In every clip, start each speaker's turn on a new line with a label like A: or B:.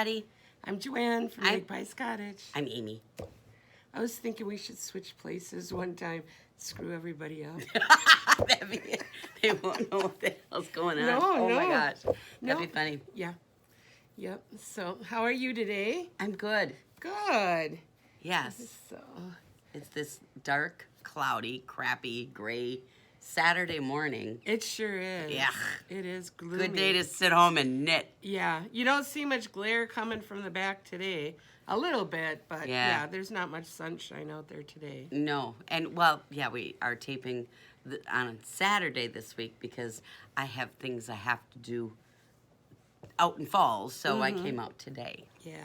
A: everybody.
B: I'm Joanne from Magpies Cottage.
A: I'm Amy.
B: I was thinking we should switch places one time, screw everybody up.
A: They won't know what the hell's going on.
B: No,
A: oh
B: no.
A: my gosh.
B: No.
A: That'd be funny.
B: Yeah. Yep. So, how are you today?
A: I'm good.
B: Good.
A: Yes.
B: So,
A: It's this dark, cloudy, crappy, gray Saturday morning.
B: it sure is.
A: Yeah.
B: It is gloomy.
A: Good day to sit home and knit.
B: Yeah. You don't see much glare coming from the back today. A little bit, but
A: Yeah.
B: there's not much sunshine out there today.
A: No. And, well, yeah, we are taping on Saturday this week because I have things I have to do out in Falls, so I came out today.
B: Yeah.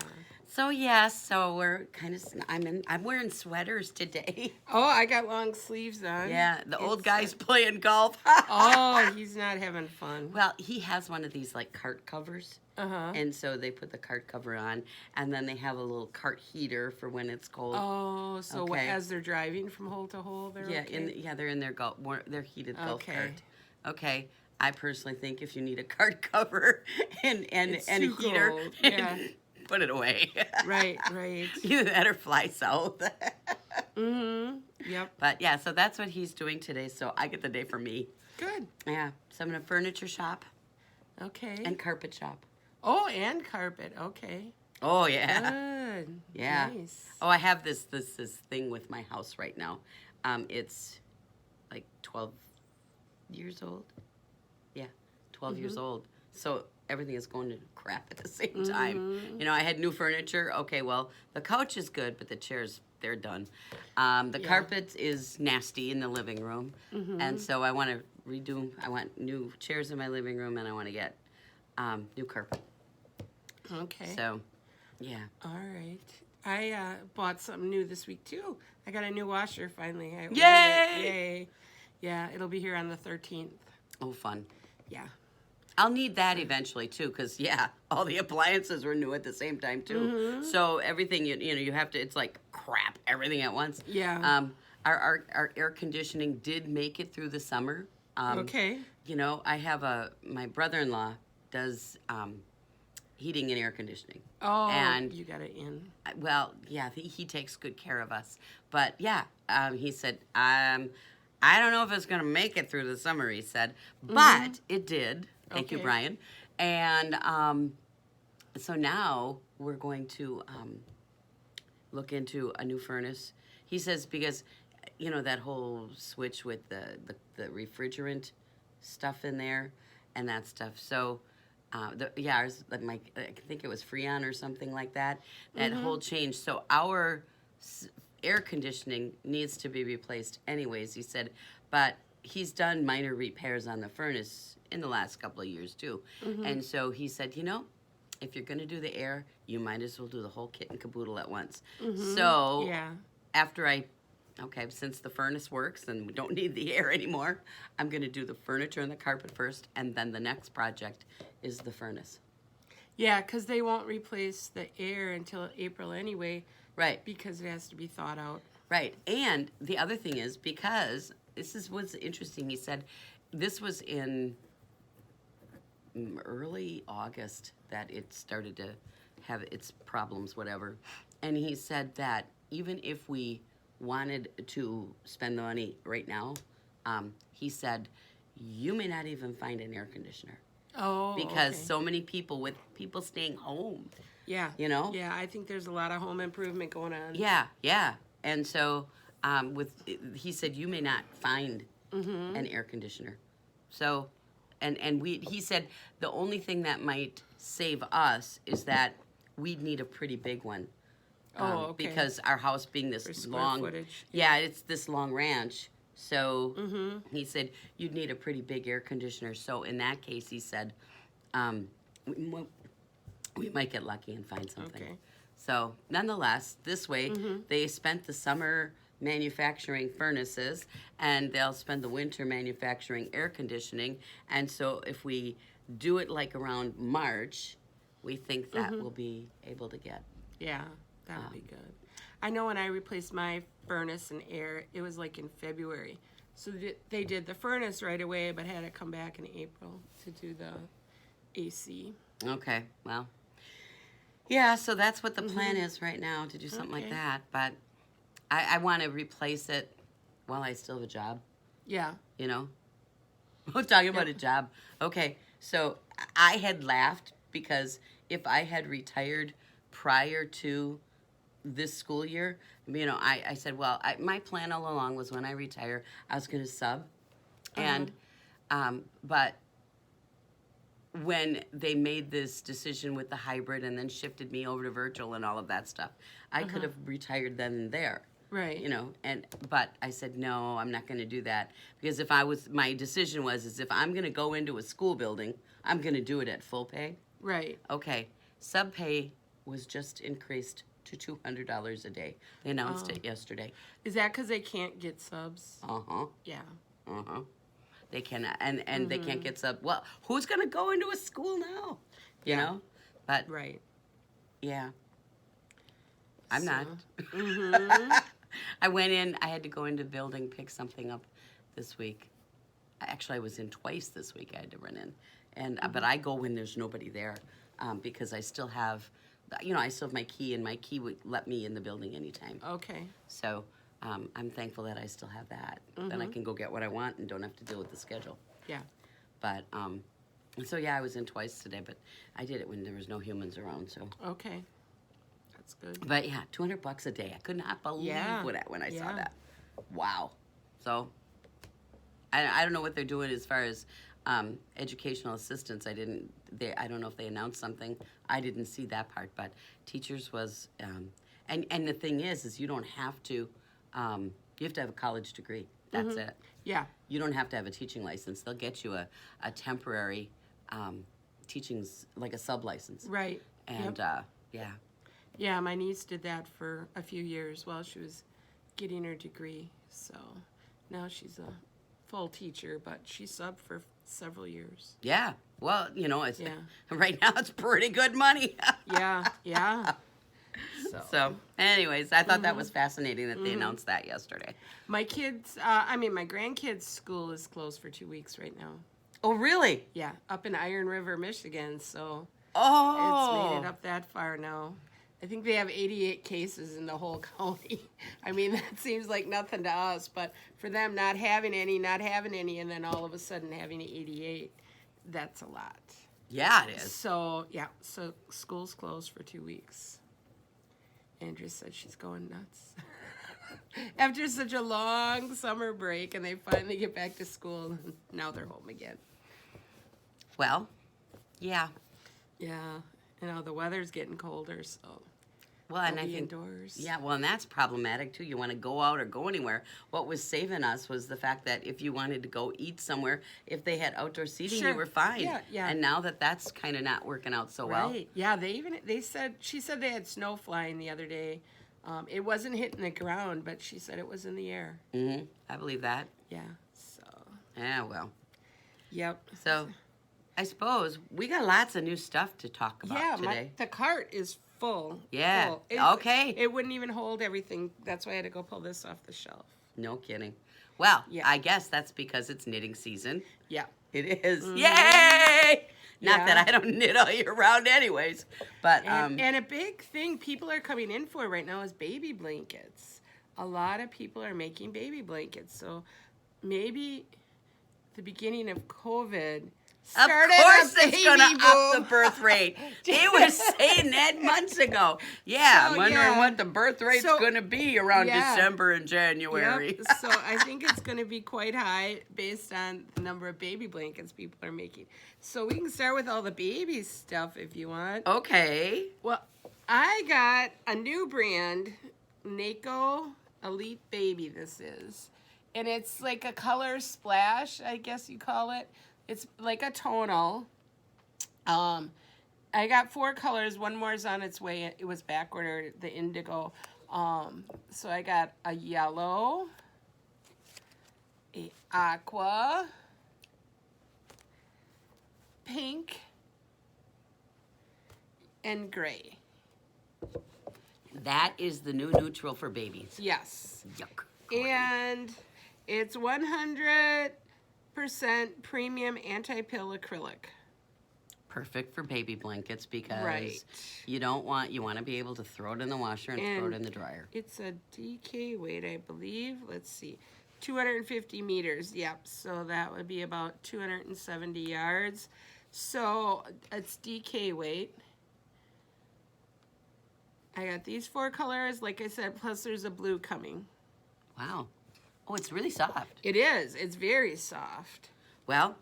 A: So, yeah, so we're kind of, I'm wearing sweaters today.
B: Oh, I got long sleeves on.
A: Yeah, the old
B: It's,
A: guy's playing golf.
B: Oh, he's not having fun.
A: Well, he has one of these, like, cart covers.
B: Uh-huh.
A: And so they put the cart cover on, and then they have a little cart heater for when it's cold.
B: Oh, so
A: Okay.
B: as they're driving from hole to hole, they're
A: Yeah,
B: okay?
A: they're in their their heated golf
B: Okay.
A: cart. Okay, I personally think if you need a cart cover and
B: It's
A: a
B: too
A: heater,
B: cold, yeah.
A: put it away.
B: Right, right.
A: Either that or fly south.
B: Mm-hmm. Yep.
A: But yeah, so that's what he's doing today. So I get the day for me.
B: Good.
A: Yeah, so I'm in a furniture shop
B: Okay.
A: and carpet shop.
B: Oh, and carpet. Okay.
A: Oh yeah.
B: Good.
A: Yeah.
B: Nice.
A: Oh, I have this thing with my house right now. It's like 12 years old. Yeah, 12 years old. So everything is going to crap at the same time. You know, I had new furniture. Okay, well, the couch is good, but the chairs, they're done. The carpet is nasty in the living room. And so I want to I want new chairs in my living room, and I want to get new carpet.
B: Okay.
A: So, yeah.
B: All right. I bought something new this week, too. I got a new washer, finally. I ordered
A: Yay!
B: it. Yay! Yeah, it'll be here on the 13th.
A: Oh, fun.
B: Yeah.
A: I'll need that eventually too, because all the appliances were new at the same time too. So everything you have to. It's like crap, everything at once.
B: Yeah.
A: Our air conditioning did make it through the summer.
B: Okay.
A: You know, I have my brother-in-law does heating and air conditioning.
B: Oh,
A: and
B: you got it in.
A: Well, yeah, he takes good care of us. But yeah, he said, I don't know if it's going to make it through the summer, he said, but it did. Thank you,
B: Okay.
A: Brian. And so now we're going to look into a new furnace. He says because, you know, that whole switch with the refrigerant stuff in there and that stuff. So, ours, I think it was Freon or something like that. That whole change. So our air conditioning needs to be replaced anyways, he said. But he's done minor repairs on the furnace in the last couple of years too. And so he said, you know, if you're going to do the air, you might as well do the whole kit and caboodle at once. So after since the furnace works and we don't need the air anymore, I'm going to do the furniture and the carpet first, and then the next project is the furnace.
B: Yeah, because they won't replace the air until April anyway.
A: Right.
B: Because it has to be thawed out.
A: Right. And the other thing is, because this is what's interesting, he said this was in early August that it started to have its problems, whatever. And he said that even if we wanted to spend the money right now, he said, you may not even find an air conditioner.
B: Oh,
A: because
B: okay.
A: so many people staying home.
B: Yeah.
A: You know?
B: Yeah, I think there's a lot of home improvement going on.
A: Yeah, yeah. And so he said you may not find an air conditioner. So, and he said the only thing that might save us is that we'd need a pretty big one.
B: Okay.
A: Because our house being this
B: For square
A: long,
B: footage.
A: yeah, it's this long ranch. So he said you'd need a pretty big air conditioner. So in that case, he said we might get lucky and find something.
B: Okay.
A: So nonetheless, this way they spent the summer manufacturing furnaces and they'll spend the winter manufacturing air conditioning. And so if we do it like around March, we think that we'll be able to get.
B: Yeah, that would be good. I know when I replaced my furnace and air, it was like in February. So they did the furnace right away, but had to come back in April to do the AC.
A: Okay, well, Yeah, so that's what the plan is right now, to do something like
B: Okay.
A: that. But I want to replace it while I still have a job,
B: Yeah.
A: you know? We're talking about a job. Okay, so I had laughed because if I had retired prior to this school year, I said, well, my plan all along was when I retire, I was going to sub. And, but when they made this decision with the hybrid and then shifted me over to virtual and all of that stuff, I could have retired then and there.
B: Right.
A: But I said, no, I'm not going to do that. Because my decision was if I'm going to go into a school building, I'm going to do it at full pay.
B: Right.
A: Okay, sub pay was just increased to $200 a day. They announced it yesterday.
B: Is that because they can't get subs?
A: Uh-huh,
B: Yeah.
A: uh-huh. They cannot, and they can't get sub. Well, who's going to go into a school now? You know? But,
B: Right.
A: yeah. I'm not.
B: Mm-hmm.
A: I went in, I had to go into the building, pick something up this week. Actually, I was in twice this week. I had to run in. But I go when there's nobody there because I still have, I still have my key, and my key would let me in the building anytime.
B: Okay.
A: So I'm thankful that I still have that. Then I can go get what I want and don't have to deal with the schedule.
B: Yeah.
A: But, so yeah, I was in twice today, but I did it when there was no humans around, so.
B: Okay. That's good.
A: But yeah, $200 a day. I could not believe when I saw that. Wow. So I don't know what they're doing as far as educational assistance. I don't know if they announced something. I didn't see that part, but teachers was, and the thing is you don't have to, you have to have a college degree. That's it.
B: Yeah.
A: You don't have to have a teaching license. They'll get you a temporary teaching's like a sub license.
B: Right.
A: And yeah.
B: Yeah, my niece did that for a few years while she was getting her degree. So now she's a full teacher, but she subbed for several years.
A: Yeah. Well, it's right now it's pretty good money.
B: Yeah, yeah.
A: So, anyways, I thought that was fascinating that they announced that yesterday.
B: My my grandkids' school is closed for 2 weeks right now.
A: Oh, really?
B: Yeah, up in Iron River, Michigan. So
A: Oh.
B: it's made it up that far now. I think they have 88 cases in the whole county. I mean, that seems like nothing to us, but for them not having any, and then all of a sudden having 88, that's a lot.
A: Yeah, it is.
B: So, so school's closed for 2 weeks. Andrea said she's going nuts. After such a long summer break, and they finally get back to school, and now they're home again.
A: Well, yeah.
B: Yeah, the weather's getting colder, so
A: Well, and I
B: be
A: think
B: indoors.
A: Yeah, well, and that's problematic too. You want to go out or go anywhere. What was saving us was the fact that if you wanted to go eat somewhere, if they had outdoor seating,
B: Sure.
A: you were fine.
B: Yeah.
A: And now that's kind of not working out so well.
B: Right. Yeah, she said they had snow flying the other day. It wasn't hitting the ground, but she said it was in the air.
A: Mm-hmm. I believe that.
B: Yeah. So.
A: Yeah. Well.
B: Yep.
A: So, I suppose we got lots of new stuff to talk about today.
B: The cart is full.
A: Yeah.
B: Full.
A: Okay.
B: It wouldn't even hold everything. That's why I had to go pull this off the shelf.
A: No kidding. Well,
B: Yeah.
A: I guess that's because it's knitting season.
B: Yeah.
A: It is. Yay! Not
B: Yeah.
A: that I don't knit all year round anyways. But,
B: And a big thing people are coming in for right now is baby blankets. A lot of people are making baby blankets. So maybe the beginning of COVID started
A: of course
B: a
A: it's going to
B: baby
A: up the
B: boom.
A: birth rate. They were saying that months ago. Yeah,
B: So,
A: I'm wondering
B: yeah.
A: what the birth rate's
B: So,
A: going to be around
B: yeah.
A: December and January.
B: Yep. So I think it's going to be quite high based on the number of baby blankets people are making. So we can start with all the baby stuff if you want.
A: Okay.
B: Well, I got a new brand, Nako Elite Baby this is. And it's like a color splash, I guess you call it. It's like a tonal. I got 4 colors. One more is on its way. It was back ordered, the indigo. So I got a yellow, a aqua, pink, and gray.
A: That is the new neutral for babies.
B: Yes.
A: Yuck.
B: And it's 100% premium anti-pill acrylic.
A: perfect for baby blankets because
B: Right.
A: you want to be able to throw it in the washer and throw it in the dryer.
B: It's a DK weight, I believe. Let's see. 250 meters. Yep. So that would be about 270 yards. So it's DK weight. I got these 4 colors, like I said, plus there's a blue coming.
A: Wow. Oh, it's really soft.
B: It is. It's very soft.
A: Well,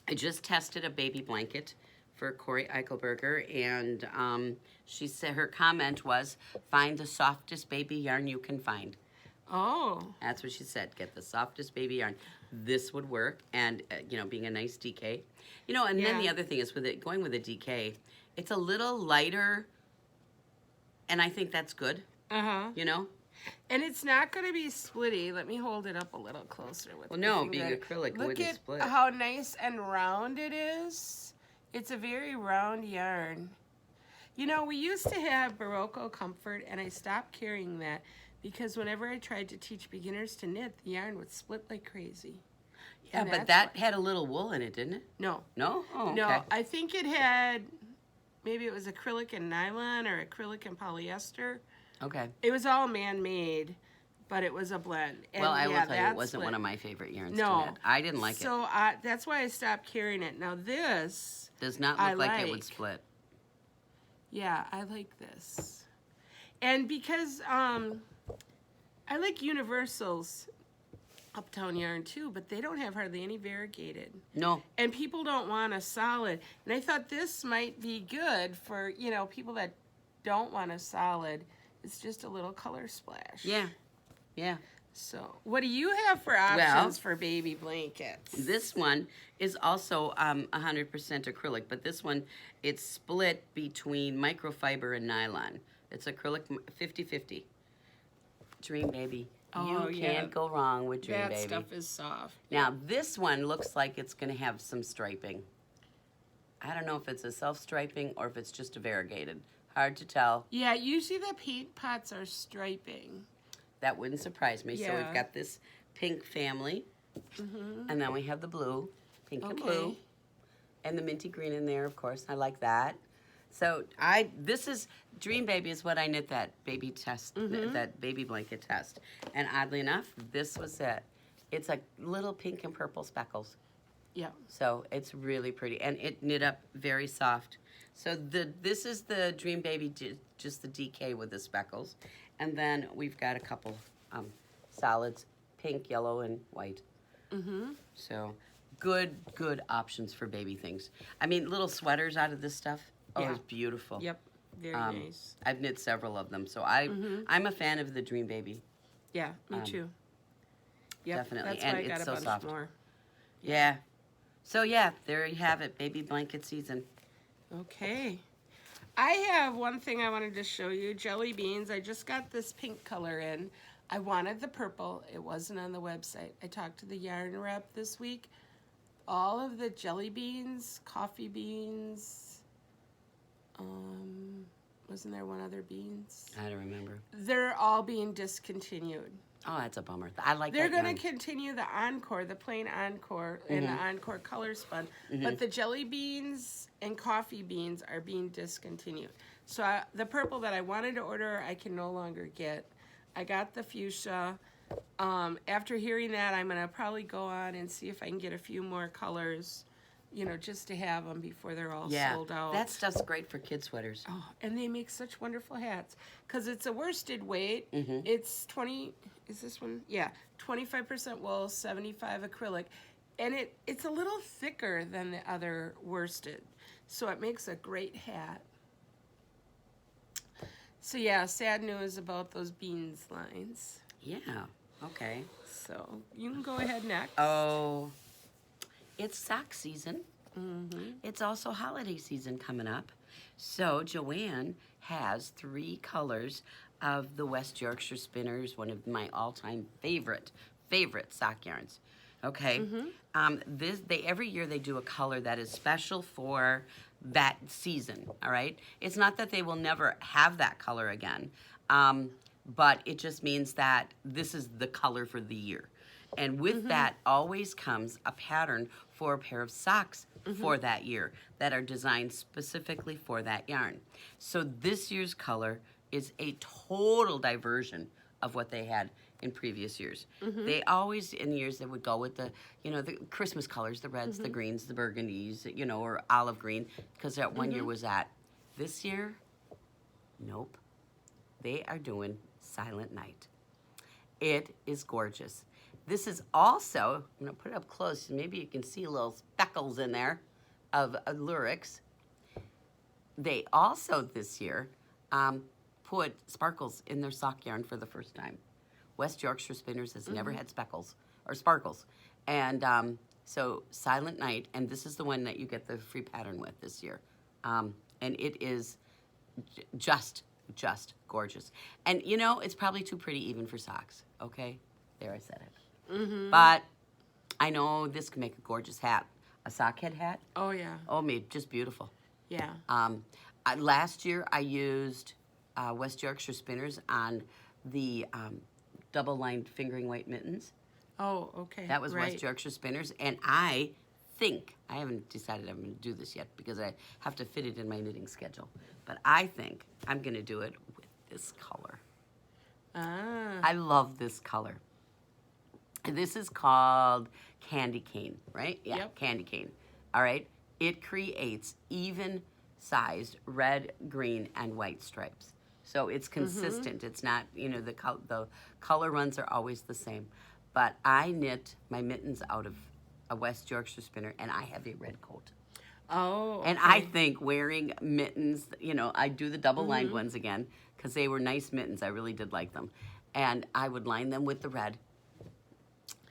A: I just tested a baby blanket for Corey Eichelberger, and she said her comment was, find the softest baby yarn you can find.
B: Oh.
A: That's what she said. Get the softest baby yarn. This would work, and being a nice DK. And then the other thing is with it going with a DK, it's a little lighter, and I think that's good.
B: Uh-huh.
A: And
B: it's not going to be splitty. Let me hold it up a little closer with
A: Well,
B: my
A: no,
B: finger.
A: being acrylic, it
B: Look
A: wouldn't
B: at
A: split.
B: how nice and round it is. It's a very round yarn. We used to have Barocco Comfort, and I stopped carrying that because whenever I tried to teach beginners to knit, the yarn would split like crazy.
A: Yeah,
B: And
A: but
B: that's
A: that had a little wool in it, didn't it?
B: No.
A: No? Oh, okay.
B: No, I think it had, maybe it was acrylic and nylon or acrylic and polyester.
A: Okay.
B: It was all man-made, but it was a blend. And
A: Well, I will tell you,
B: that
A: it wasn't
B: split.
A: one of my favorite yarns
B: No.
A: to knit. I didn't like it.
B: So that's why I stopped carrying it. Now this,
A: Does not
B: I
A: look like it would
B: like.
A: split.
B: yeah, I like this. And because I like Universal's Uptown yarn too, but they don't have hardly any variegated.
A: No.
B: And people don't want a solid. And I thought this might be good for, people that don't want a solid. It's just a little color splash.
A: Yeah. Yeah.
B: So, what do you have for options for baby blankets?
A: This one is also 100% acrylic, but this one, it's split between microfiber and nylon. It's acrylic 50-50. Dream Baby.
B: Oh,
A: You
B: yeah.
A: can't go wrong with Dream
B: That
A: Baby.
B: stuff is soft.
A: Now, this one looks like it's going to have some striping. I don't know if it's a self-striping or if it's just a variegated. Hard to tell.
B: Yeah, usually the paint pots are striping.
A: That wouldn't surprise me. So
B: Yeah.
A: we've got this pink family, and then we have the blue, pink and blue,
B: Okay.
A: and the minty green in there, of course. I like that. So this is Dream Baby is what I knit that baby test, that baby blanket test. And oddly enough, this was it. It's a little pink and purple speckles.
B: Yeah.
A: So it's really pretty, and it knit up very soft. So this is the Dream Baby, just the DK with the speckles, and then we've got a couple solids, pink, yellow, and white. So good options for baby things. I mean, little sweaters out of this stuff. Oh,
B: Yeah.
A: it's beautiful.
B: Yep. Very nice.
A: I've knit several of them, so I'm a fan of the Dream Baby.
B: Yeah, me too. Yep.
A: Definitely,
B: That's
A: and
B: why I got
A: it's
B: a
A: so
B: bunch
A: soft.
B: more.
A: Yeah. So yeah, there you have it, baby blanket season.
B: Okay. I have one thing I wanted to show you. Jelly beans. I just got this pink color in. I wanted the purple. It wasn't on the website. I talked to the yarn rep this week. All of the jelly beans, coffee beans, wasn't there one other beans?
A: I don't remember.
B: They're all being discontinued.
A: Oh, that's a bummer. I like
B: They're
A: that
B: going
A: yarn.
B: to continue the Encore, the plain Encore, and the Encore color spun. But the jelly beans and coffee beans are being discontinued. So the purple that I wanted to order, I can no longer get. I got the fuchsia. After hearing that, I'm going to probably go on and see if I can get a few more colors, just to have them before they're all sold out.
A: That stuff's great for kid sweaters.
B: Oh, and they make such wonderful hats because it's a worsted weight. It's 20. Is this one? Yeah, 25% wool, 75 acrylic, and it's a little thicker than the other worsted, so it makes a great hat. So yeah, sad news about those beans lines.
A: Yeah. Okay.
B: So you can go ahead next.
A: Oh, it's sock season. It's also holiday season coming up. So Joanne has 3 colors of the West Yorkshire Spinners, one of my all-time favorite sock yarns. Okay. Every year they do a color that is special for that season. All right. It's not that they will never have that color again, but it just means that this is the color for the year. And with that always comes a pattern for a pair of socks for that year that are designed specifically for that yarn. So this year's color is a total diversion of what they had in previous years. They always, in years, they would go with the, the Christmas colors, the reds, the greens, the burgundies, or olive green, because that one year was that. This year, nope. They are doing Silent Night. It is gorgeous. This is also, I'm going to put it up close, so maybe you can see little speckles in there of lyrics. They also, this year, put sparkles in their sock yarn for the first time. West Yorkshire Spinners has never had speckles or sparkles. And so Silent Night, and this is the one that you get the free pattern with this year. And it is just gorgeous. And it's probably too pretty even for socks, okay? There, I said it. But I know this can make a gorgeous hat. A sock head hat.
B: Oh, yeah.
A: Oh, me, just beautiful.
B: Yeah.
A: Last year I used West Yorkshire Spinners on the double-lined fingering weight mittens.
B: Oh, okay.
A: That was West Yorkshire Spinners, and I haven't decided I'm going to do this yet because I have to fit it in my knitting schedule, but I think I'm going to do it with this color. I love this color. This is called Candy Cane, right? Yeah,
B: Yep.
A: Candy Cane. All right. It creates even-sized red, green, and white stripes. So it's consistent. It's not, the color runs are always the same. But I knit my mittens out of a West Yorkshire spinner, and I have a red coat.
B: Oh, okay.
A: And I think wearing mittens, I do the double-lined ones again because they were nice mittens. I really did like them. And I would line them with the red.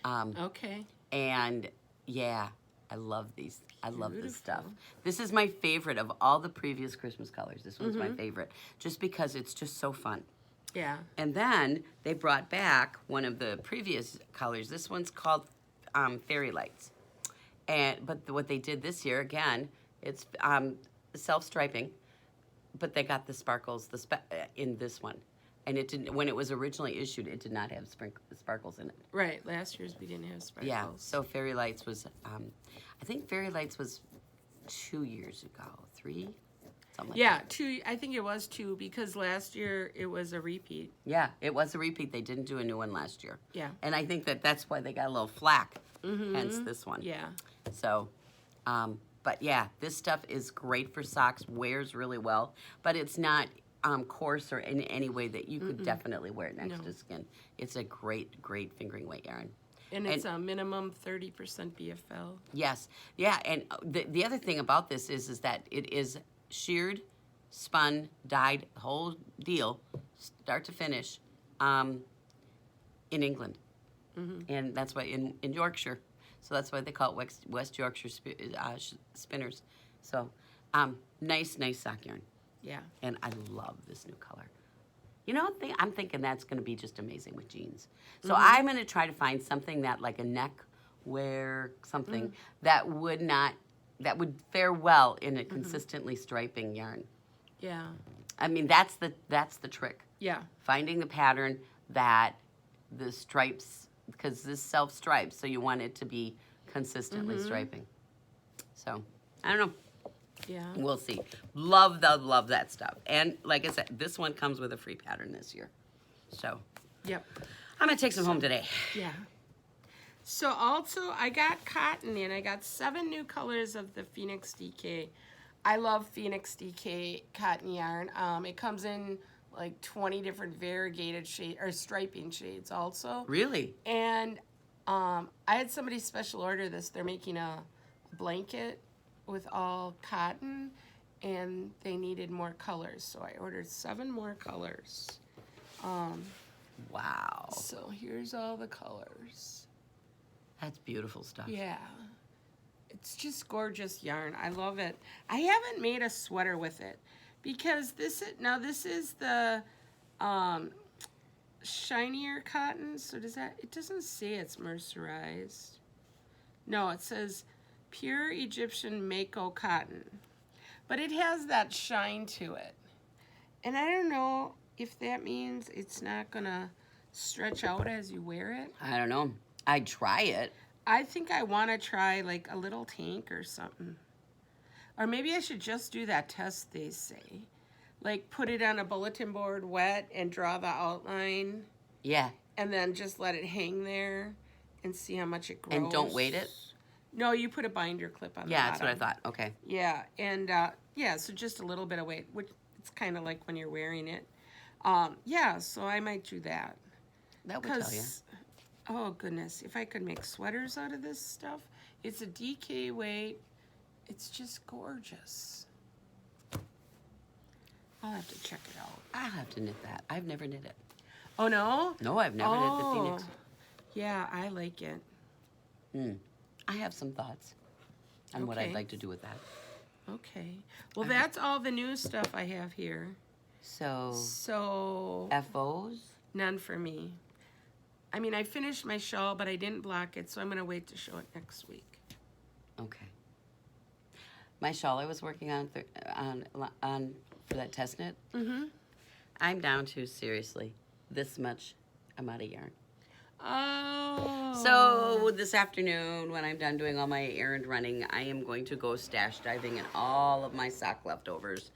B: Okay.
A: And, yeah, I love these. I love this stuff.
B: Beautiful.
A: This is my favorite of all the previous Christmas colors. This one's my favorite just because it's just so fun.
B: Yeah.
A: And then they brought back one of the previous colors. This one's called Fairy Lights. But what they did this year, again, it's self-striping, but they got the sparkles in this one. And it didn't. When it was originally issued, it did not have sparkles in it.
B: Right. Last year's we didn't have sparkles.
A: Yeah. So Fairy Lights was, I think Fairy Lights was 2 years ago, 3, something like that.
B: 2. I think it was 2 because last year it was a repeat.
A: Yeah, it was a repeat. They didn't do a new one last year.
B: Yeah.
A: And I think that's why they got a little flack, hence this one.
B: Yeah.
A: So, but yeah, this stuff is great for socks, wears really well, but it's not coarse or in any way that you could definitely wear it next to skin. It's a great fingering weight yarn.
B: And it's a minimum 30% BFL.
A: Yes. Yeah, and the other thing about this is that it is sheared, spun, dyed, the whole deal, start to finish, in England. And that's why in Yorkshire. So that's why they call it West Yorkshire Spinners. So nice sock yarn.
B: Yeah.
A: And I love this new color. I'm thinking that's going to be just amazing with jeans. So I'm going to try to find something that, like a neck wear, something that would fare well in a consistently striping yarn.
B: Yeah.
A: I mean, that's the trick.
B: Yeah.
A: Finding the pattern that the stripes, because this self-stripes, so you want it to be consistently striping. So, I don't know.
B: Yeah.
A: We'll see. Love that stuff. And like I said, this one comes with a free pattern this year. So,
B: Yep.
A: I'm going to take some home today.
B: Yeah. So also, I got cotton in. I got 7 new colors of the Phoenix DK. I love Phoenix DK cotton yarn. It comes in like 20 different variegated shade or striping shades also.
A: Really?
B: And I had somebody special order this. They're making a blanket with all cotton, and they needed more colors. So I ordered 7 more colors.
A: Wow.
B: So here's all the colors.
A: That's beautiful stuff.
B: Yeah. It's just gorgeous yarn. I love it. I haven't made a sweater with it because this is the shinier cotton. So it doesn't say it's mercerized. No, it says pure Egyptian Mako cotton. But it has that shine to it. And I don't know if that means it's not going to stretch out as you wear it.
A: I don't know. I'd try it.
B: I think I want to try like a little tank or something. Or maybe I should just do that test they say. Like put it on a bulletin board wet and draw the outline
A: Yeah.
B: and then just let it hang there and see how much it grows.
A: And don't weight it?
B: No, you put a binder clip on the
A: Yeah, that's what I
B: bottom.
A: thought. Okay.
B: Yeah, and yeah, so just a little bit of weight, which it's kind of like when you're wearing it. Yeah, so I might do that.
A: That would tell you.
B: Oh goodness, if I could make sweaters out of this stuff, it's a DK weight. It's just gorgeous. I'll have to check it out.
A: I'll have to knit that. I've never knit it.
B: Oh no?
A: No, I've never knit the Phoenix.
B: Yeah, I like it.
A: I have some thoughts on what I'd
B: Okay.
A: like to do with that.
B: Okay. Well, that's all the new stuff I have here.
A: So,
B: So,
A: FOs?
B: none for me. I mean, I finished my shawl, but I didn't block it, so I'm going to wait to show it next week.
A: Okay. My shawl I was working on for that test knit, I'm down to, seriously, this much amount of yarn.
B: Oh.
A: So this afternoon, when I'm done doing all my errand running, I am going to go stash diving in all of my sock leftovers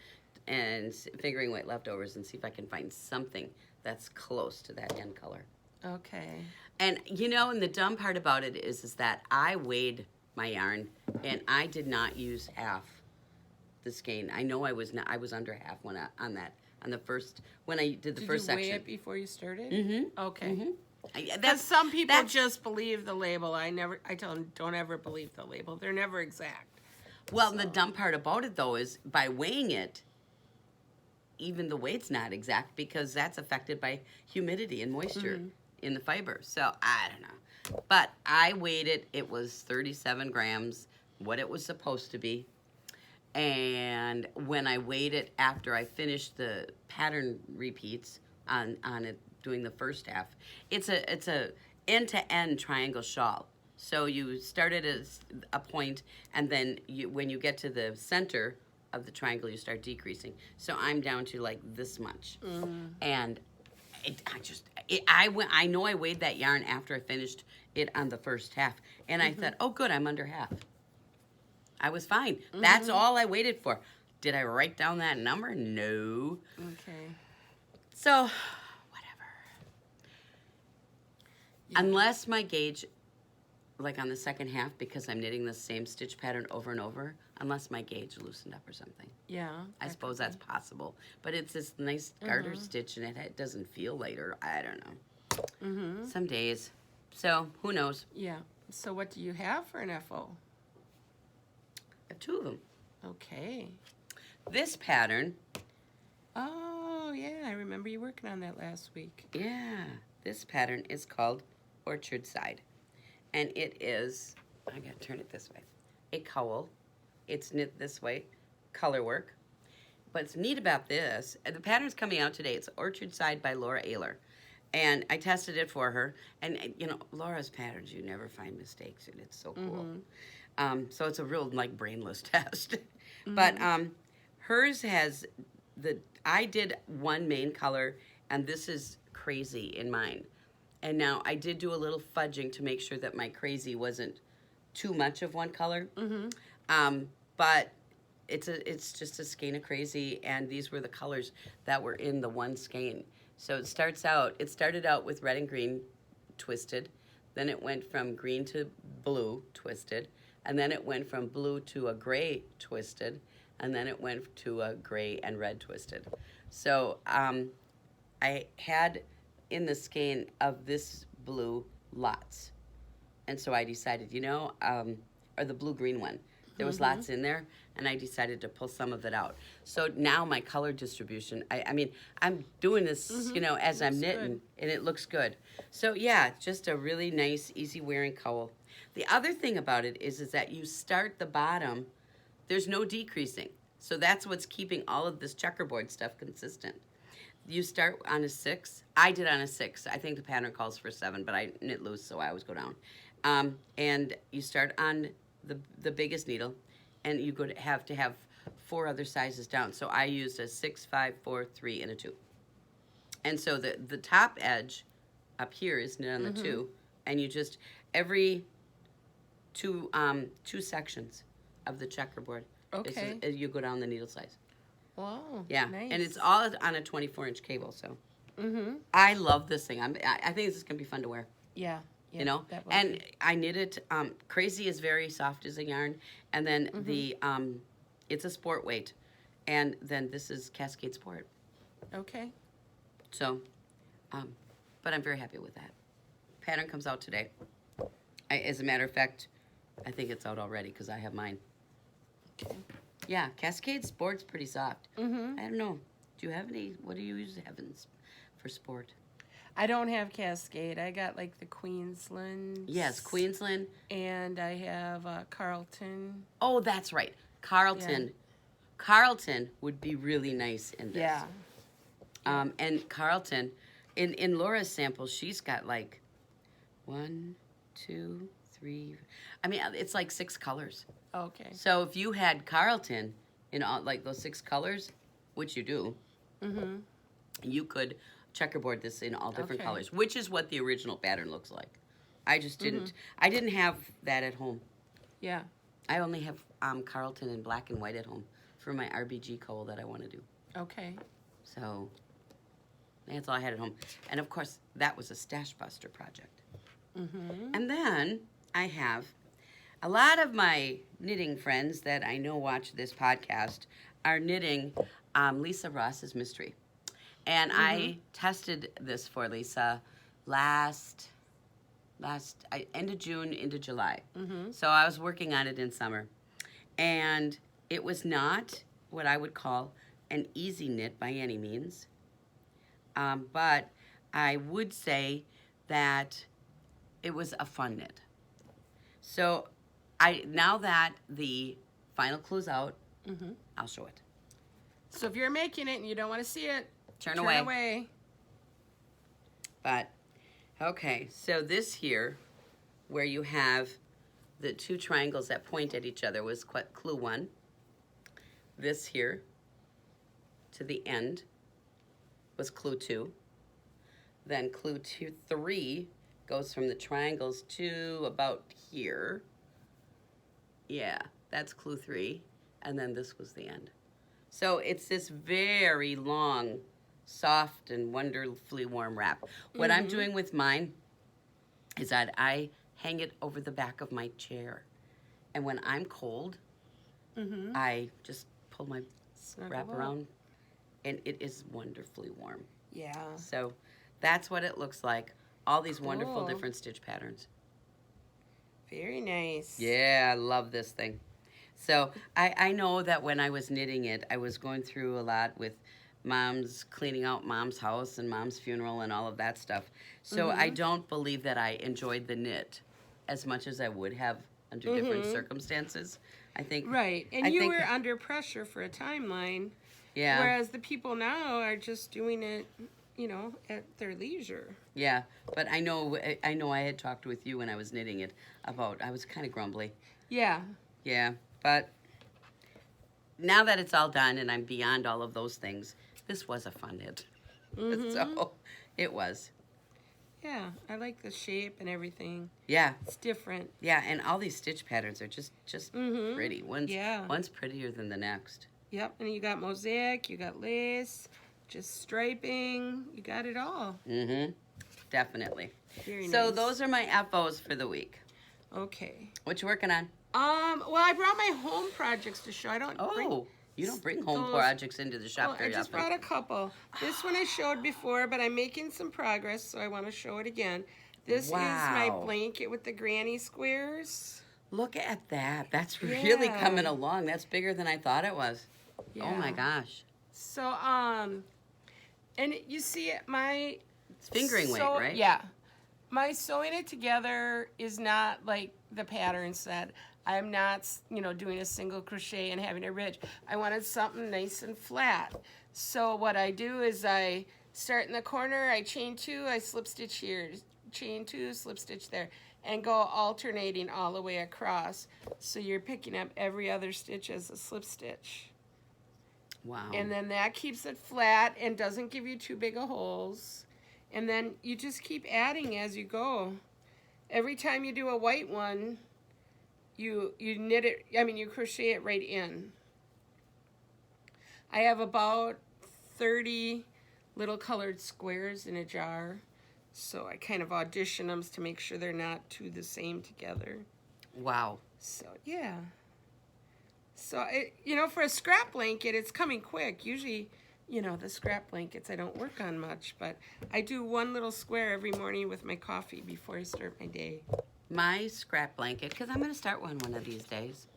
A: and fingering weight leftovers and see if I can find something that's close to that end color.
B: Okay.
A: And you know, and the dumb part about it is that I weighed my yarn and I did not use half the skein. I know I was not. I was under half when I, on the first when I did the first
B: Did you
A: section.
B: weigh it before you started?
A: Mm-hmm.
B: Okay.
A: Mm-hmm.
B: Because some people just believe the label. I tell them, don't ever believe the label. They're never exact.
A: Well, the dumb part about it, though, is by weighing it, even the weight's not exact because that's affected by humidity and moisture in the fiber. So, I don't know. But I weighed it. It was 37 grams, what it was supposed to be. And when I weighed it after I finished the pattern repeats on it, doing the first half, it's a end-to-end triangle shawl. So you start at a point, and then when you get to the center of the triangle, you start decreasing. So I'm down to like this much, and I know I weighed that yarn after I finished it on the first half, and I thought, oh good, I'm under half. I was fine. That's all I waited for. Did I write down that number? No.
B: Okay.
A: So. Unless my gauge, like on the second half, because I'm knitting the same stitch pattern over and over, unless my gauge loosened up or something.
B: Yeah.
A: I suppose that's possible. But it's this nice garter stitch, and it doesn't feel lighter. I don't know. Some days. So, who knows?
B: Yeah. So what do you have for an FO?
A: I have two of them.
B: Okay.
A: This pattern,
B: Oh, yeah. I remember you working on that last week.
A: yeah, this pattern is called Orchard Side. And it is, I gotta turn it this way, a cowl. It's knit this way, color work. What's neat about this, the pattern's coming out today. It's Orchard Side by Laura Ayler. And I tested it for her. And, you know, Laura's patterns, you never find mistakes, and it's so cool. So it's a real, like, brainless test. But hers has, I did one main color, and this is crazy in mine. And now I did do a little fudging to make sure that my crazy wasn't too much of one color. But it's just a skein of crazy, and these were the colors that were in the one skein. So it started out with red and green twisted, then it went from green to blue twisted, and then it went from blue to a gray twisted, and then it went to a gray and red twisted. So I had in the skein of this blue lots. And so I decided, you know, or the blue-green one. There was lots in there, and I decided to pull some of it out. So now my color distribution, I mean, I'm doing this, you know, as I'm knitting, and it looks good. So yeah, just a really nice, easy-wearing cowl. The other thing about it is that you start the bottom, there's no decreasing. So that's what's keeping all of this checkerboard stuff consistent. You start on a 6. I did on a 6. I think the pattern calls for 7, but I knit loose, so I always go down. And you start on the biggest needle, and you have to have 4 other sizes down. So I used a 6, 5, 4, 3, and a 2. And so the top edge up here is knit on the 2, and you just every two sections of the checkerboard.
B: Okay.
A: You go down the needle size.
B: Wow.
A: Yeah,
B: Nice.
A: and it's all on a 24-inch cable. So
B: Mm-hmm.
A: I love this thing. I think this is gonna be fun to wear.
B: Yeah. Yeah.
A: You know,
B: that will
A: and
B: be.
A: I knit it. Crazy is very soft as a yarn, and then it's a sport weight, and then this is Cascade Sport.
B: Okay.
A: So, but I'm very happy with that. Pattern comes out today. As a matter of fact, I think it's out already because I have mine.
B: Okay.
A: Yeah, Cascade Sport's pretty soft.
B: Mm-hmm.
A: I don't know. Do you have any? What do you use, Heavens, for sport?
B: I don't have Cascade. I got like the Queensland.
A: Yes, Queensland.
B: And I have Carlton.
A: Oh, that's right, Carlton.
B: Yeah.
A: Carlton would be really nice in this.
B: Yeah.
A: And Carlton, in Laura's sample, she's got like 1, 2, 3. I mean, it's like 6 colors.
B: Okay.
A: So if you had Carlton in all like those 6 colors, which you do,
B: Mm-hmm.
A: you could checkerboard this in all different
B: Okay.
A: colors, which is what the original pattern looks like. I just didn't. I didn't have that at home.
B: Yeah.
A: I only have Carlton in black and white at home for my RBG cowl that I want to do.
B: Okay.
A: So that's all I had at home. And of course, that was a Stash Buster project.
B: Mm-hmm.
A: And then I have a lot of my knitting friends that I know watch this podcast are knitting Lisa Ross's Mystery. And I tested this for Lisa last end of June into July.
B: Mm-hmm.
A: So I was working on it in summer. And it was not what I would call an easy knit by any means. But I would say that it was a fun knit. So now that the final clue's out,
B: Mm-hmm.
A: I'll show it.
B: So if you're making it and you don't want to see it,
A: Turn away. But, okay, so this here, where you have the 2 triangles that point at each other was clue 1. This here, to the end, was clue 2. Then clue 3 goes from the triangles to about here. Yeah, that's clue 3. And then this was the end. So it's this very long, soft, and wonderfully warm wrap. What I'm doing with mine is that I hang it over the back of my chair. And when I'm cold, I just pull my wrap around, and it is wonderfully warm.
B: Yeah.
A: So that's what it looks like. All these wonderful
B: Cool.
A: different stitch patterns.
B: Very nice.
A: Yeah, I love this thing. So I know that when I was knitting it, I was going through a lot with cleaning out Mom's house and Mom's funeral and all of that stuff. So I don't believe that I enjoyed the knit as much as I would have under different circumstances. I think.
B: Right. And
A: I
B: you
A: think-
B: were under pressure for a timeline.
A: Yeah.
B: Whereas the people now are just doing it, at their leisure.
A: Yeah, but I know I had talked with you when I was knitting it about I was kind of grumbly.
B: Yeah.
A: Yeah, but now that it's all done and I'm beyond all of those things, this was a fun knit. So it was.
B: Yeah. I like the shape and everything.
A: Yeah,
B: It's different.
A: yeah, and all these stitch patterns are just pretty.
B: Yeah.
A: One's prettier than the next.
B: Yep. And you got mosaic, you got lace, just striping. You got it all.
A: Mm-hmm. Definitely.
B: Very
A: So
B: nice.
A: those are my FOs for the week.
B: Okay.
A: What you working on?
B: Well, I brought my home projects to show. I don't bring.
A: Oh, you don't bring home
B: those-
A: projects into the shop
B: Well, I
A: very
B: just
A: often.
B: brought a couple. This one I showed before, but I'm making some progress, so I want to show it again. This is my
A: Wow.
B: blanket with the granny squares.
A: Look at that. That's really
B: Yeah.
A: coming along. That's bigger than I thought it was. Oh my
B: Yeah.
A: gosh.
B: So, and you see my
A: It's fingering weight, right?
B: Yeah. My sewing it together is not like the pattern said. I'm not, doing a single crochet and having a ridge. I wanted something nice and flat. So what I do is I start in the corner, I chain 2, I slip stitch here, chain 2, slip stitch there, and go alternating all the way across. So you're picking up every other stitch as a slip stitch.
A: Wow.
B: And then that keeps it flat and doesn't give you too big of holes. And then you just keep adding as you go. every time you do a white one, you knit it, you crochet it right in. I have about 30 little colored squares in a jar, so I kind of audition them to make sure they're not two the same together.
A: Wow.
B: So, yeah. So, for a scrap blanket, it's coming quick. Usually, the scrap blankets I don't work on much, but I do one little square every morning with my coffee before I start my day.
A: My scrap blanket, because I'm going to start one of these days,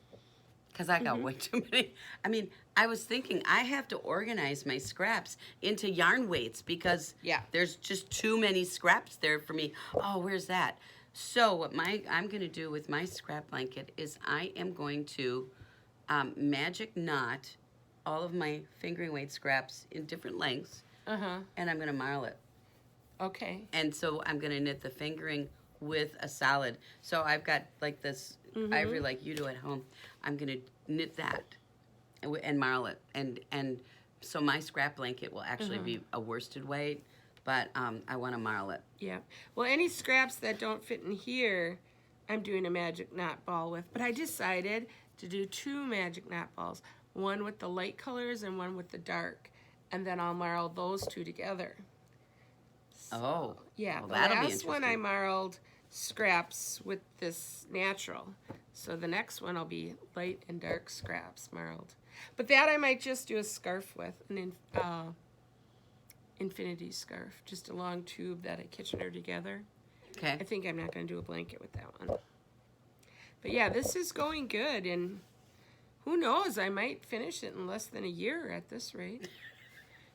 A: because I got way too many. I mean, I was thinking I have to organize my scraps into yarn weights because there's just too many scraps there for me. Oh, where's that? So what I'm going to do with my scrap blanket is I am going to magic knot all of my fingering weight scraps in different lengths, and I'm going to marl it.
B: Okay.
A: And so I'm going to knit the fingering with a solid. So I've got like this ivory like you do at home. I'm going to knit that and marl it. And so my scrap blanket will actually be a worsted weight, but I want to marl it.
B: Yeah. Well, any scraps that don't fit in here, I'm doing a magic knot ball with. But I decided to do 2 magic knot balls, one with the light colors and one with the dark. And then I'll marl those 2 together.
A: So,
B: yeah,
A: well,
B: the
A: that'll be
B: last one I
A: interesting.
B: marled scraps with this natural. So the next one will be light and dark scraps marled. But that I might just do a scarf with, an infinity scarf, just a long tube that I Kitchener together.
A: Okay.
B: I think I'm not going to do a blanket with that one. But yeah, this is going good, and who knows, I might finish it in less than a year at this rate.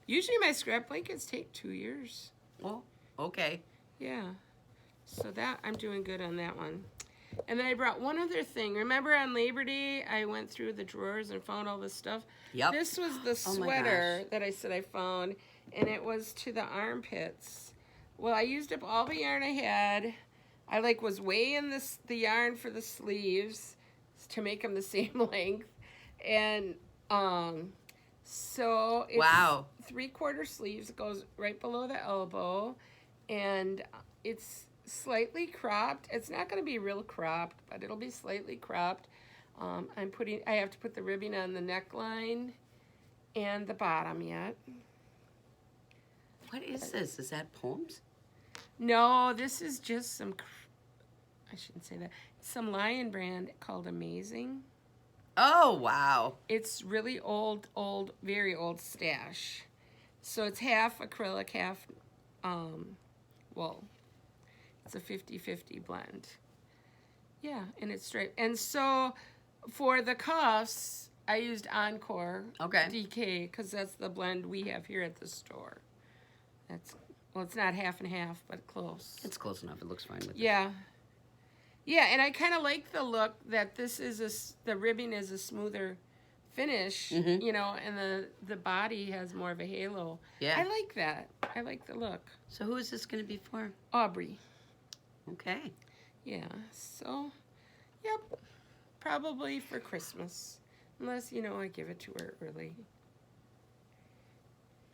B: Usually my scrap blankets take 2 years.
A: Well, okay.
B: Yeah. So that, I'm doing good on that one. And then I brought one other thing. Remember on Labor Day, I went through the drawers and found all this stuff?
A: Yep.
B: This was the
A: Oh my
B: sweater
A: gosh.
B: that I said I found, and it was to the armpits. Well, I used up all the yarn I had. I was weighing the yarn for the sleeves to make them the same length. And so it's
A: Wow.
B: 3/4 sleeves. It goes right below the elbow, and it's slightly cropped. It's not going to be real cropped, but it'll be slightly cropped. I have to put the ribbing on the neckline and the bottom yet.
A: What is this? Is that poems?
B: No, this is just I shouldn't say that. Some Lion brand called Amazing.
A: Oh, wow.
B: It's really old, very old stash. So it's half acrylic, half wool. It's a 50-50 blend. Yeah, and it's striped. And so for the cuffs, I used Encore DK because that's the blend we have here at the store. It's not half and half, but close.
A: It's close enough. It looks fine with
B: Yeah. Yeah, and I kind of like the look that this is the ribbing is a smoother finish, and the body has more of a halo.
A: Yeah.
B: I like that. I like the look.
A: So who is this going to be for?
B: Aubrey.
A: Okay.
B: Yeah, so, yep, probably for Christmas. Unless, I give it to her early.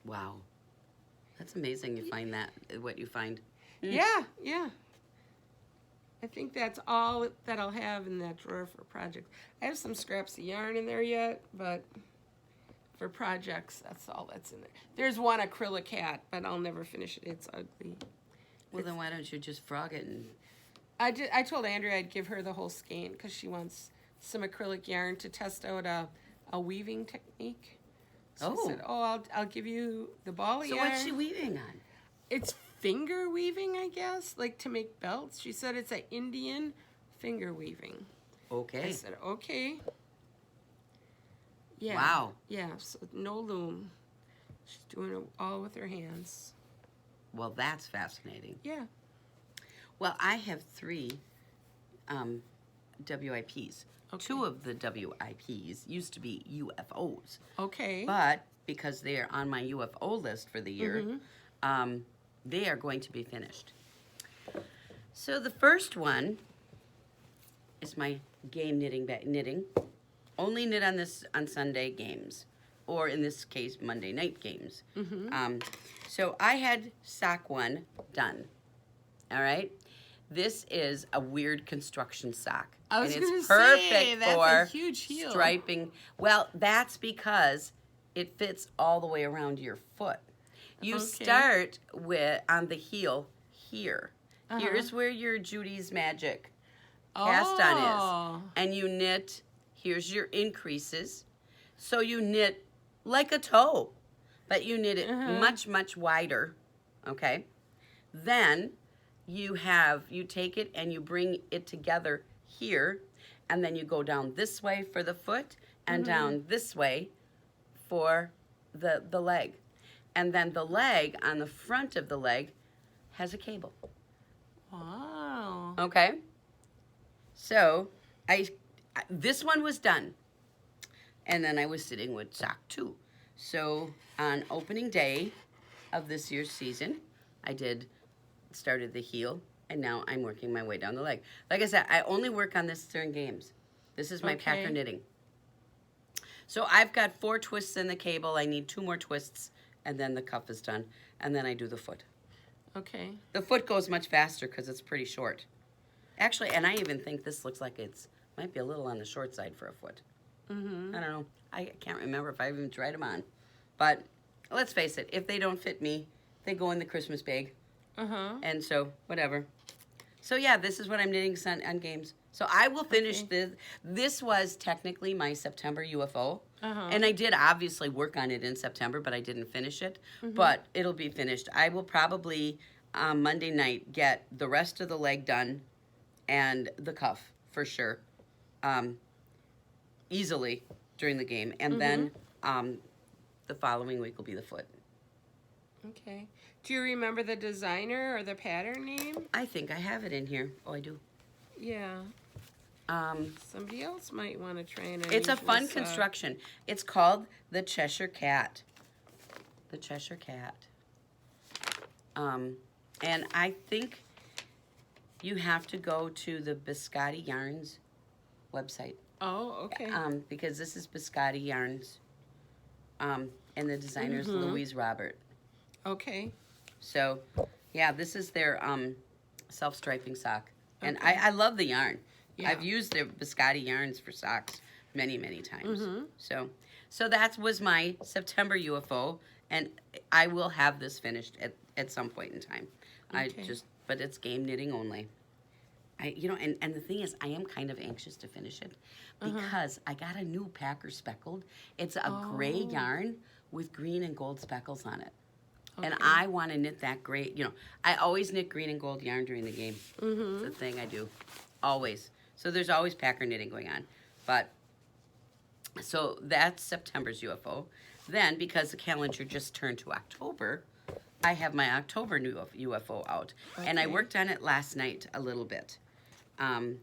A: Wow. That's amazing you find that, what you find.
B: Yeah. I think that's all that I'll have in that drawer for projects. I have some scraps of yarn in there yet, but for projects, that's all that's in there. There's one acrylic hat, but I'll never finish it. It's ugly.
A: Well, then why don't you just frog it and...
B: I told Andrea I'd give her the whole skein because she wants some acrylic yarn to test out a weaving technique. So I said, I'll give you the ball
A: So
B: yarn.
A: what's she weaving on?
B: It's finger weaving, I guess, like to make belts. She said it's an Indian finger weaving.
A: Okay.
B: I said, okay. Yeah.
A: Wow.
B: Yeah, so no loom. She's doing it all with her hands.
A: Well, that's fascinating.
B: Yeah.
A: Well, I have 3 WIPs.
B: Okay.
A: 2 of the WIPs used to be UFOs.
B: Okay.
A: But because they are on my UFO list for the year, they are going to be finished. So the first one is my game knitting. Only knit on Sunday games, or in this case, Monday night games. So I had sock 1 done. All right. This is a weird construction sock.
B: I was
A: and
B: gonna
A: it's
B: say,
A: perfect
B: that's
A: for
B: a huge heel.
A: striping. Well, that's because it fits all the way around your foot. You
B: Okay.
A: start with on the heel here.
B: Uh-huh.
A: Here's where your Judy's Magic cast on
B: Oh.
A: is. And you knit, here's your increases. So you knit like a toe, but you knit it much, much wider, okay? Then you take it and you bring it together here, and then you go down this way for the foot and down this way for the leg. And then the leg, on the front of the leg, has a cable.
B: Wow.
A: Okay? So, this one was done. And then I was sitting with sock 2. So, on opening day of this year's season, I started the heel, and now I'm working my way down the leg. Like I said, I only work on this during games. This is my packer knitting. So I've got 4 twists in the cable. I need 2 more twists, and then the cuff is done. And then I do the foot.
B: Okay.
A: The foot goes much faster because it's pretty short. Actually, and I even think this looks like might be a little on the short side for a foot. I don't know. I can't remember if I've even tried them on. But let's face it, if they don't fit me, they go in the Christmas bag. And so, whatever. So, yeah, this is what I'm knitting on games. So, I will finish this. This was technically my September UFO. And I did obviously work on it in September, but I didn't finish it. But it'll be finished. I will probably, Monday night, get the rest of the leg done and the cuff, for sure, easily during the game. And then the following week will be the foot.
B: Okay. Do you remember the designer or the pattern name?
A: I think I have it in here. Oh, I do.
B: Yeah. Somebody else might want to try and
A: It's a fun construction. It's called the Cheshire Cat. The Cheshire Cat. And I think you have to go to the Biscotti Yarns website.
B: Oh, okay.
A: Because this is Biscotti Yarns. And the designer is Louise Robert.
B: Okay.
A: So, yeah, this is their self-striping sock. And I love the yarn.
B: Yeah.
A: I've used their Biscotti yarns for socks many, many times. So that was my September UFO, and I will have this finished at some point in time. But it's game knitting only. And the thing is, I am kind of anxious to finish it because I got a new Packer Speckled. It's a gray yarn with green and gold speckles on it. And I want to knit that gray, I always knit green and gold yarn during the game. It's the thing I do, always. So there's always Packer knitting going on. So that's September's UFO. Then, because the calendar just turned to October, I have my October new UFO out. And I worked on it last night a little bit. I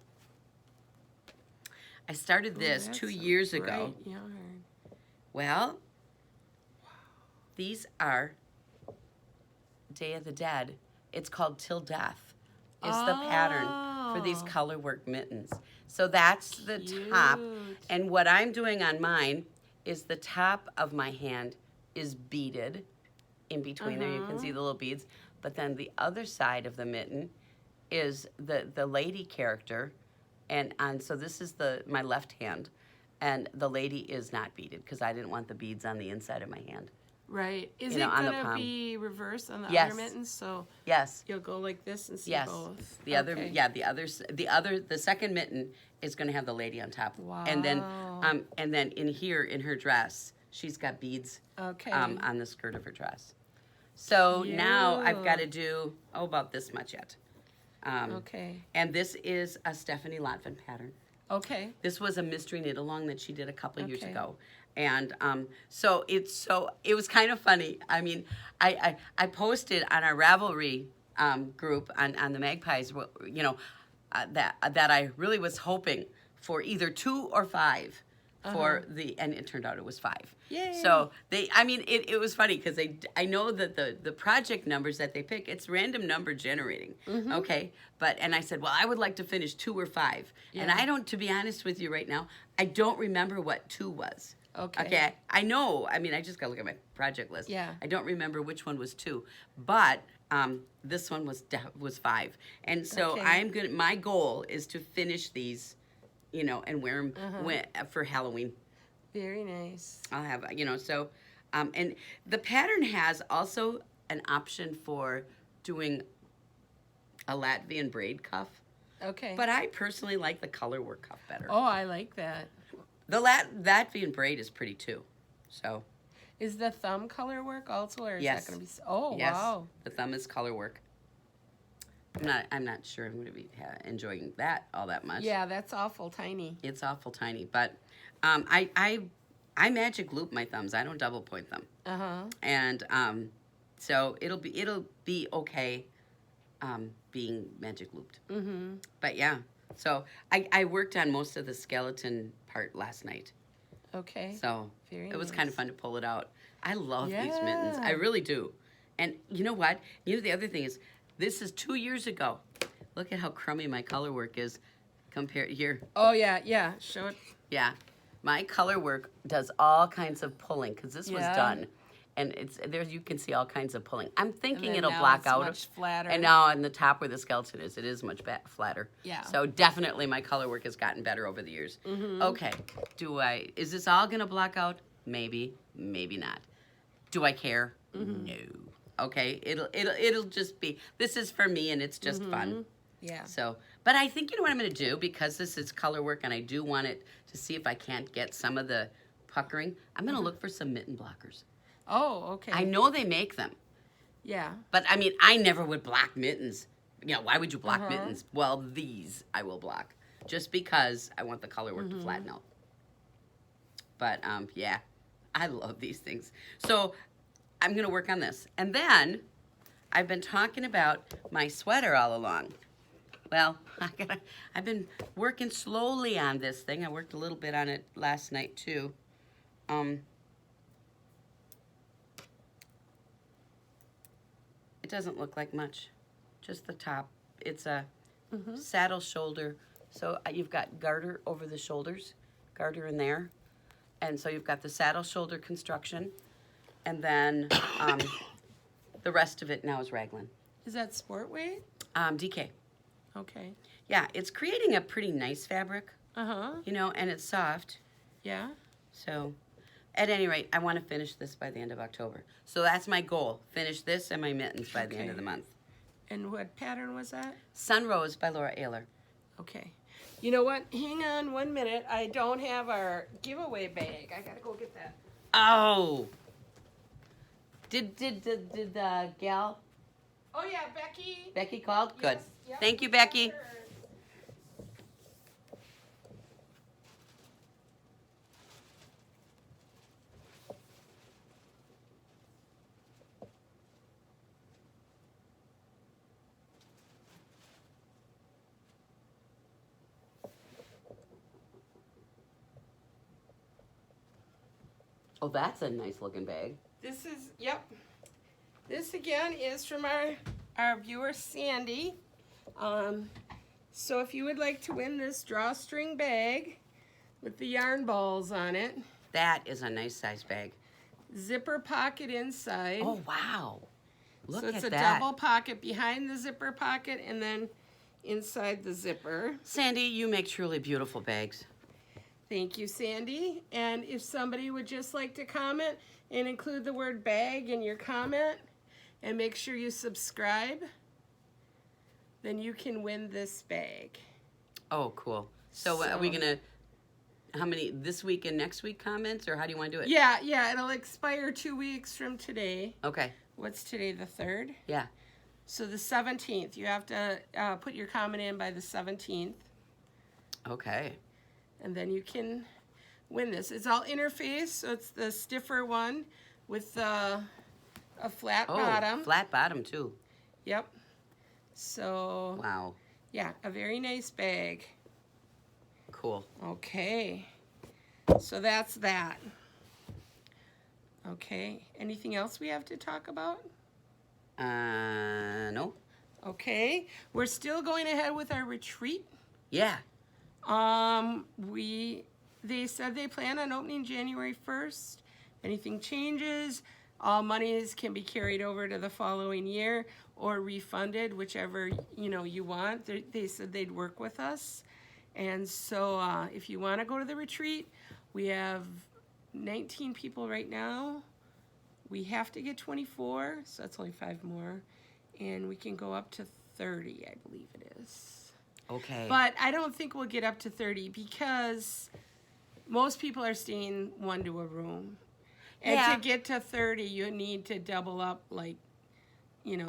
A: started this 2 years ago.
B: Yarn.
A: Well, these are Day of the Dead. It's called Till Death. Is the pattern for these color work mittens. So that's the top. And what I'm doing on mine is the top of my hand is beaded. In between there you can see the little beads. But then the other side of the mitten is the lady character. And so this is my left hand. And the lady is not beaded because I didn't want the beads on the inside of my hand.
B: Right. Is it
A: on the
B: going to
A: palm.
B: be reversed on the
A: Yes.
B: other mittens? So
A: Yes.
B: you'll go like this and see
A: Yes.
B: both.
A: The second mitten is going to have the lady on top.
B: Wow.
A: And then in here in her dress, she's got beads on the skirt of her dress. So now I've got to do about this much yet. And this is a Stephanie Lotvin pattern.
B: Okay.
A: This was a mystery knit along that she did a couple of years ago. And so it was kind of funny. I mean, I posted on our Ravelry group on the Magpies, that I really was hoping for either 2 or 5 for and it turned out it was 5.
B: Yay.
A: So it was funny because I know that the project numbers that they pick, it's random number generating. Okay. And I said, well, I would like to finish 2 or 5. And to be honest with you right now, I don't remember what 2 was. Okay. I know. I mean, I just got to look at my project list.
B: Yeah.
A: I don't remember which one was 2. But This one was 5, and so
B: Okay.
A: my goal is to finish these, and wear them for Halloween.
B: Very nice.
A: I'll have, so, and the pattern has also an option for doing a Latvian braid cuff,
B: Okay.
A: but I personally like the color work cuff better.
B: Oh, I like that.
A: The Latvian braid is pretty too, so.
B: Is the thumb color work also, or is
A: Yes.
B: that going to be? Oh,
A: Yes,
B: wow.
A: the thumb is color work. I'm not sure I'm going to be enjoying that all that much.
B: Yeah, that's awful tiny.
A: It's awful tiny, but I magic loop my thumbs. I don't double point them, and so it'll be okay, being magic looped.
B: Mm-hmm.
A: But yeah, so I worked on most of the skeleton part last night,
B: Okay.
A: so
B: Very
A: it was
B: nice.
A: kind of fun to pull it out. I love these mittens.
B: Yeah.
A: I really do. And you know what? The other thing is, this is 2 years ago. Look at how crummy my color work is compared here.
B: Oh, yeah, yeah. Show it.
A: Yeah, my color work does all kinds of pulling because this was
B: Yeah.
A: done, and it's there. You can see all kinds of pulling. I'm thinking
B: then
A: it'll
B: now
A: block
B: it's
A: out,
B: much flatter.
A: and now on the top where the skeleton is, it is much flatter.
B: Yeah.
A: So definitely my color work has gotten better over the years. Okay, is this all gonna block out? Maybe, maybe not. Do I care? No. Okay, it'll just be. This is for me, and it's just fun.
B: Yeah.
A: So, but I think you know what I'm going to do, because this is color work and I do want it to see if I can't get some of the puckering. I'm going to look for some mitten blockers.
B: Oh, okay.
A: I know they make them,
B: Yeah.
A: but I mean, I never would block mittens. Why would you block mittens? Well, these I will block just because I want the color work to flatten out. But yeah, I love these things. So I'm going to work on this. And then I've been talking about my sweater all along. Well, I've been working slowly on this thing. I worked a little bit on it last night too. It doesn't look like much, just the top. It's a saddle shoulder. So you've got garter over the shoulders, garter in there. And so you've got the saddle shoulder construction. And then the rest of it now is raglan.
B: Is that sport weight?
A: DK.
B: Okay.
A: Yeah, it's creating a pretty nice fabric,
B: Uh-huh.
A: and it's soft.
B: Yeah.
A: So, at any rate, I want to finish this by the end of October. So that's my goal. Finish this and my mittens by the end of the month.
B: And what pattern was that?
A: Sunrose by Laura Ayler.
B: Okay. You know what? Hang on 1 minute. I don't have our giveaway bag. I gotta go get that.
A: Oh! Did the gal,
B: Oh yeah, Becky.
A: Becky called? Good.
B: Yes, yep.
A: Thank you, Becky. Oh, that's a nice looking bag.
B: This is, yep. This again is from our viewer Sandy. So if you would like to win this drawstring bag with the yarn balls on it,
A: That is a nice size bag.
B: zipper pocket inside.
A: Oh, wow. Look
B: so it's
A: at
B: a
A: that.
B: double pocket behind the zipper pocket and then inside the zipper.
A: Sandy, you make truly beautiful bags.
B: Thank you, Sandy. And if somebody would just like to comment and include the word bag in your comment and make sure you subscribe, then you can win this bag.
A: Oh, cool. So, are we going to, how many, this week and next week comments, or how do you want to do it?
B: Yeah, it'll expire 2 weeks from today.
A: Okay.
B: What's today, the 3rd?
A: Yeah.
B: So the 17th. You have to put your comment in by the 17th.
A: Okay.
B: And then you can win this. It's all interface, so it's the stiffer one with a flat bottom.
A: Flat bottom, too.
B: Yep. So,
A: Wow.
B: yeah, a very nice bag.
A: Cool.
B: Okay. So that's that. Okay. Anything else we have to talk about?
A: No.
B: Okay. We're still going ahead with our retreat.
A: Yeah.
B: They said they plan on opening January 1st. Anything changes, All monies can be carried over to the following year or refunded, whichever you want. They said they'd work with us. And so if you want to go to the retreat, we have 19 people right now. We have to get 24, so that's only 5 more. And we can go up to 30, I believe it is.
A: Okay.
B: But I don't think we'll get up to 30 because most people are staying 1 to a room. And
A: Yeah.
B: to get to 30, you need to double up, like,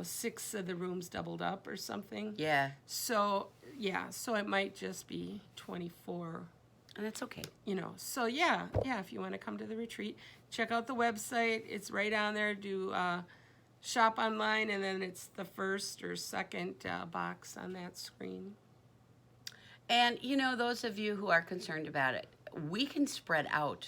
B: 6 of the rooms doubled up or something.
A: Yeah.
B: So, yeah, so it might just be 24.
A: And that's okay.
B: So yeah, if you want to come to the retreat, check out the website. It's right on there. Do shop online, and then it's the first or second box on that screen.
A: And those of you who are concerned about it, we can spread out